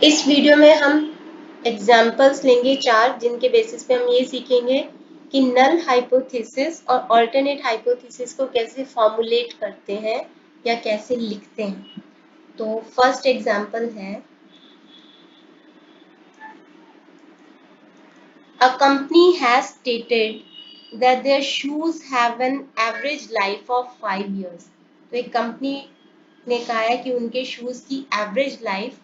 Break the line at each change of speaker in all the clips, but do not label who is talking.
इस वीडियो में हम एग्जाम्पल्स लेंगे 4 जिनके बेसिस पे हम ये सीखेंगे कि नल हाइपोथेसिस और अल्टरनेट हाइपोथेसिस को कैसे फॉर्मुलेट करते हैं या कैसे लिखते हैं। तो फर्स्ट एग्जाम्पल है, a company has stated that their shoes have an average life of 5 years। तो एक कंपनी ने कहा है कि उनके शूज की एवरेज लाइफ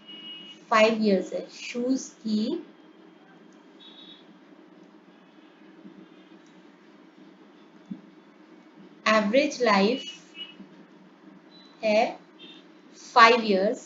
5 years है। शूज की एवरेज लाइफ है 5 years,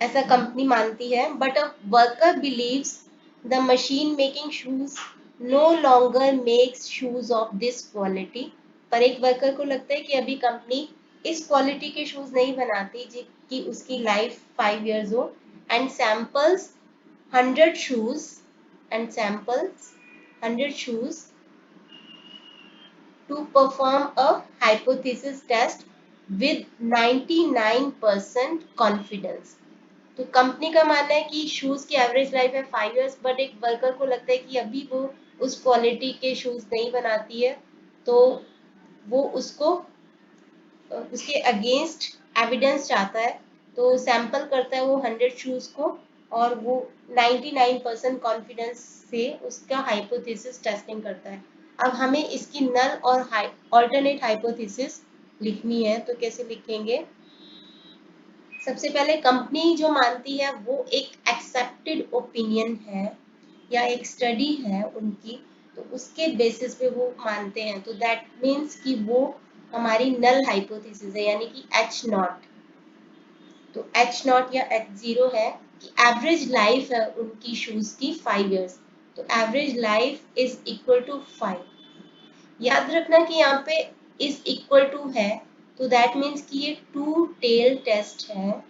ऐसा कंपनी मानती है। But a worker believes the machine making shoes no longer makes shoes of this quality. पर एक वर्कर को लगता है कि अभी कंपनी इस क्वालिटी के शूज नहीं बनाती कि उसकी लाइफ 5 years हो। And samples 100 shoes and samples 100 shoes to perform a hypothesis test with 99% confidence। तो कंपनी का मानना है कि शूज की एवरेज लाइफ है 5 years, बट एक वर्कर को लगता है कि अभी वो उस क्वालिटी के शूज नहीं बनाती है, तो वो उसको उसके अगेंस्ट एविडेंस चाहता है। तो सैंपल करता है वो 100 शूज को और वो 99% कॉन्फिडेंस से उसका हाइपोथेसिस टेस्टिंग करता है। अब हमें इसकी नल और अल्टरनेट हाइपोथेसिस लिखनी है, तो कैसे लिखेंगे? सबसे पहले कंपनी जो मानती है वो एक एक्सेप्टेड ओपिनियन है या एक स्टडी है उनकी, तो उसके बेसिस पे वो मानते हैं। तो दैट मीन्स कि वो हमारी नल हाइपोथेसिस है, यानी कि एच नॉट। तो एच नॉट या एच जीरो है कि एवरेज लाइफ है उनकी शूज की 5 years। तो average life is equal to 5। याद रखना कि यहाँ पे इज इक्वल टू है, तो दैट मीन्स कि ये टू टेल टेस्ट है,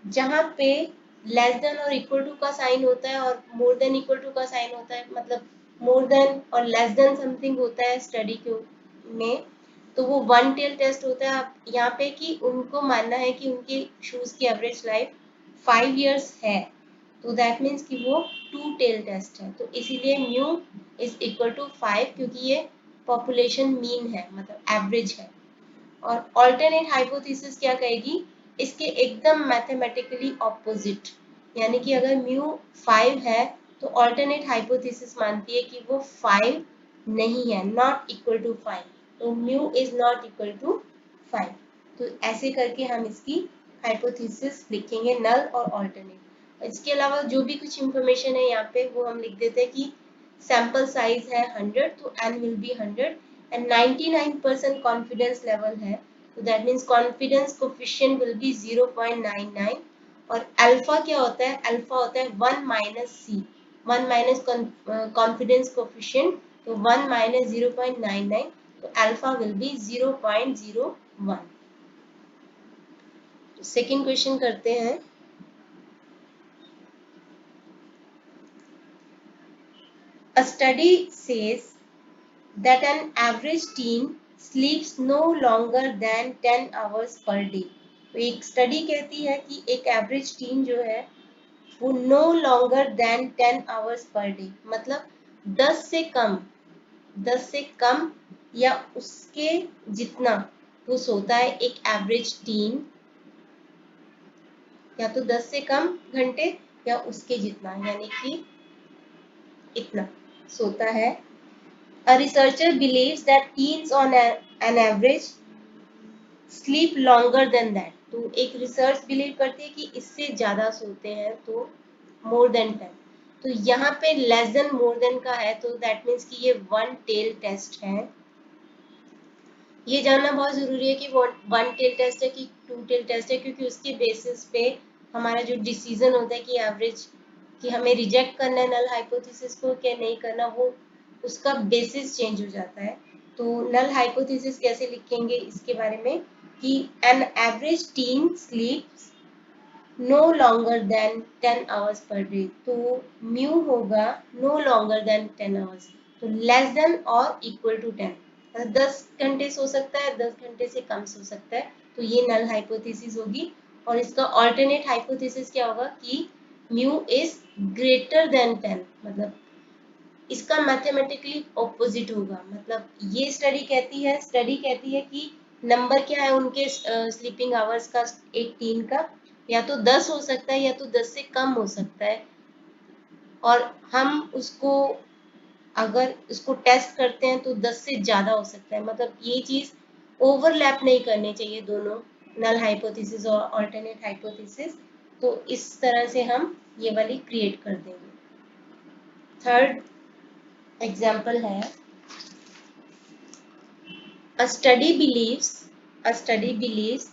जहाँ पे लेस देन और इक्वल टू का साइन होता है और मोर देन इक्वल टू का साइन होता है। मतलब मोर देन और लेस देन समथिंग होता है स्टडी के में, तो वो वन टेल टेस्ट होता है। अब यहाँ पे कि उनको मानना है कि उनके शूज की एवरेज लाइफ 5 years है, तो दैट मीन्स कि वो टू टेल टेस्ट है। तो इसीलिए म्यू इज इक्वल टू 5, क्योंकि ये पॉपुलेशन मीन है, मतलब एवरेज है। और ऑल्टरनेट हाइपोथेसिस क्या कहेगी? इसके एकदम मैथमेटिकली ऑपोजिट, यानी कि अगर म्यू 5 है तो ऑल्टरनेट हाइपोथेसिस मानती है कि वो 5 नहीं है, नॉट इक्वल टू 5। तो mu is not equal to 5। तो ऐसे करके हम इसकी हाइपोथेसिस लिखेंगे, नल और ऑल्टरनेट। इसके अलावा जो भी कुछ इंफॉर्मेशन है यहाँ पे वो हम लिख देते हैं कि सैंपल साइज है 100, तो n will be 100 and 99% confidence level है, तो that means confidence coefficient will be 0.99। और अल्फा क्या होता है? अल्फा होता है 1 माइनस सी, 1 माइनस कॉन्फिडेंस कोफिशिएंट, तो 1 माइनस 0.99, तो अल्फा विल बी 0.01। तो सेकेंड क्वेश्चन करते हैं। A study says that an average teen sleeps no longer than 10 hours per day। तो एक स्टडी कहती है कि एक एवरेज टीन जो है वो no longer than 10 hours per day, मतलब 10 से कम, 10 से कम या उसके जितना वो सोता है एक एवरेज टीन, या तो 10 से कम घंटे या उसके जितना, यानी कि इतना सोता है। A researcher believes that teens on an average sleep longer than that। तो एक रिसर्च बिलीव करती है कि इससे ज्यादा सोते हैं, तो मोर देन 10। तो यहाँ पे लेस देन मोर देन का है, तो दैट मीन्स कि ये वन टेल टेस्ट है। ये जानना बहुत जरूरी है कि वो वन टेल टेस्ट है कि टू टेल टेस्ट है, क्योंकि उसके बेसिस पे हमारा जो डिसीजन होता है कि एवरेज, कि हमें रिजेक्ट करना है नल हाइपोथेसिस को क्या नहीं करना, वो उसका बेसिस चेंज हो जाता है। तो नल हाइपोथेसिस कैसे लिखेंगे इसके बारे में, कि an average teen sleeps no longer than 10 hours per day. तो म्यू होगा नो लॉन्गर देन 10 hours, तो लेस देन और इक्वल टू 10, मतलब 10 घंटे सो सकता है, 10 घंटे से कम सो सकता है। तो ये नल हाइपोथेसिस होगी और इसका ऑल्टरनेट हाइपोथेसिस क्या होगा कि म्यू इज ग्रेटर देन 10, मतलब इसका मैथमेटिकली ऑपोजिट होगा। मतलब ये स्टडी कहती है कि नंबर क्या है उनके स्लीपिंग आवर्स का एक टीम का, या तो 10 हो सकता है या तो 10 से कम हो सकता है, और हम उसको अगर इसको टेस्ट करते हैं तो 10 से ज़्यादा हो सकता है। मतलब ये चीज़ ओवरलैप नहीं करनी चाहिए दोनों, नल हाइपोथेसिस और अल्टरनेट हाइपोथेसिस। तो इस तरह से हम ये वाली क्रिएट कर देंगे। थर्ड एग्जाम्पल है, a study believes a study believes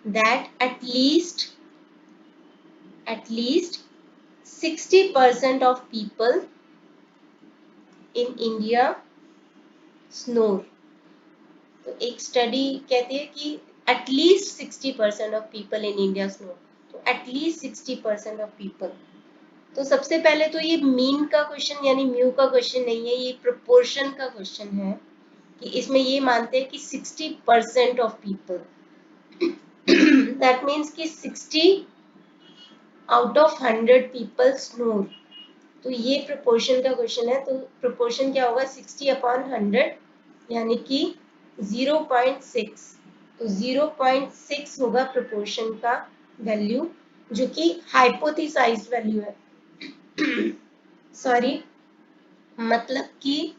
that at least 60% of people in India snore। तो एक स्टडी कहती है कि at least 60% of people in India snow. तो एटलीस्ट 60% ऑफ पीपल, तो सबसे पहले तो ये मीन का क्वेश्चन यानी म्यू का क्वेश्चन नहीं है, ये प्रोपोर्शन का क्वेश्चन है कि इसमें ये मानते हैं कि 60% ऑफ पीपल, दैट मीन्स कि 60 आउट ऑफ 100 पीपल स्नोर। तो ये प्रोपोर्शन का क्वेश्चन है। तो प्रोपोर्शन क्या होगा, 60 अपॉन 100 यानी कि 0.6। तो 0.6 होगा प्रोपोर्शन का वैल्यू, जो कि हाइपोथेसाइज्ड वैल्यू है। सॉरी, मतलब कि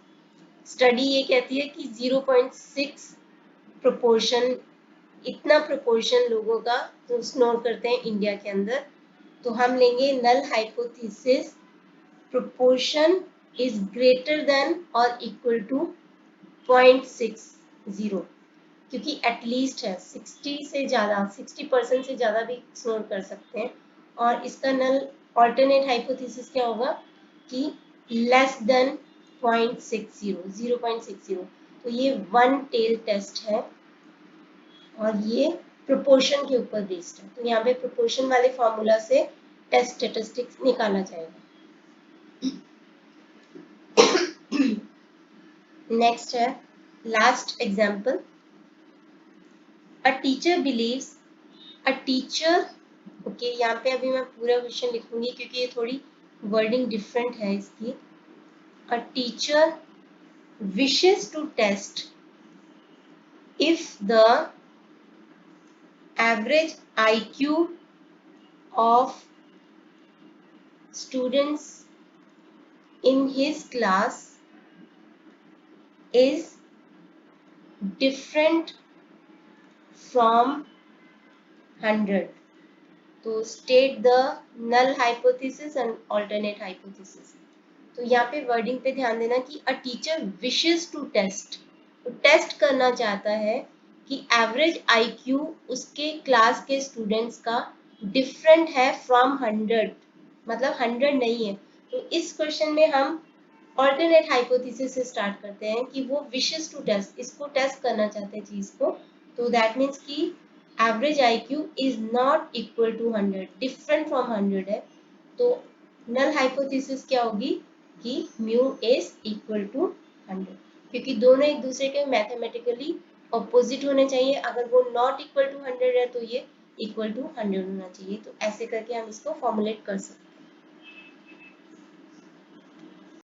स्टडी ये कहती है कि 0.6 प्रोपोर्शन, इतना प्रोपोर्शन लोगों का जो स्नोर करते हैं इंडिया के अंदर। तो हम लेंगे null hypothesis, proportion is greater than और इक्वल टू 0.60, क्योंकि एटलीस्ट है 60 से ज़्यादा, 60% से ज़्यादा भी स्नोर कर सकते हैं। और इसका नल ऑल्टरनेट हाइपोथेसिस क्या होगा कि लेस देन 0.60। तो ये वन टेल टेस्ट है और ये प्रोपोर्शन के ऊपर बेस्ड है। तो यहाँ पे प्रोपोर्शन वाले फॉर्मूला से टेस्ट स्टेटिस्टिक्स निकाला जाएगा। नेक्स्ट है last example, a teacher believes, a teacher, okay यहाँ पे अभी मैं पूरा क्वेश्चन लिखूंगी क्योंकि ये थोड़ी वर्डिंग डिफरेंट है इसकी। A teacher wishes to test if the average IQ of students in his class is different from 100। तो state the null hypothesis and alternate hypothesis। तो यहाँ पे वर्डिंग पे ध्यान देना कि a teacher wishes to test, तो टेस्ट करना चाहता है कि एवरेज IQ उसके क्लास के स्टूडेंट्स का डिफरेंट है फ्रॉम 100, मतलब 100 नहीं है। तो इस क्वेश्चन में हम ऑल्टरनेट हाइपोथेसिस से स्टार्ट करते हैं कि वो विशेस टू टेस्ट, इसको टेस्ट करना चाहते हैं चीज को। तो दैट मीन्स कि average IQ is not equal to 100, different from 100 है। तो नल हाइपोथेसिस क्या होगी कि म्यू इज इक्वल टू 100, क्योंकि दोनों एक दूसरे के मैथमेटिकली ऑपोजिट होने चाहिए। अगर वो नॉट इक्वल टू 100 है तो ये इक्वल टू 100 होना चाहिए। तो ऐसे करके हम इसको फॉर्मुलेट कर सकते हैं।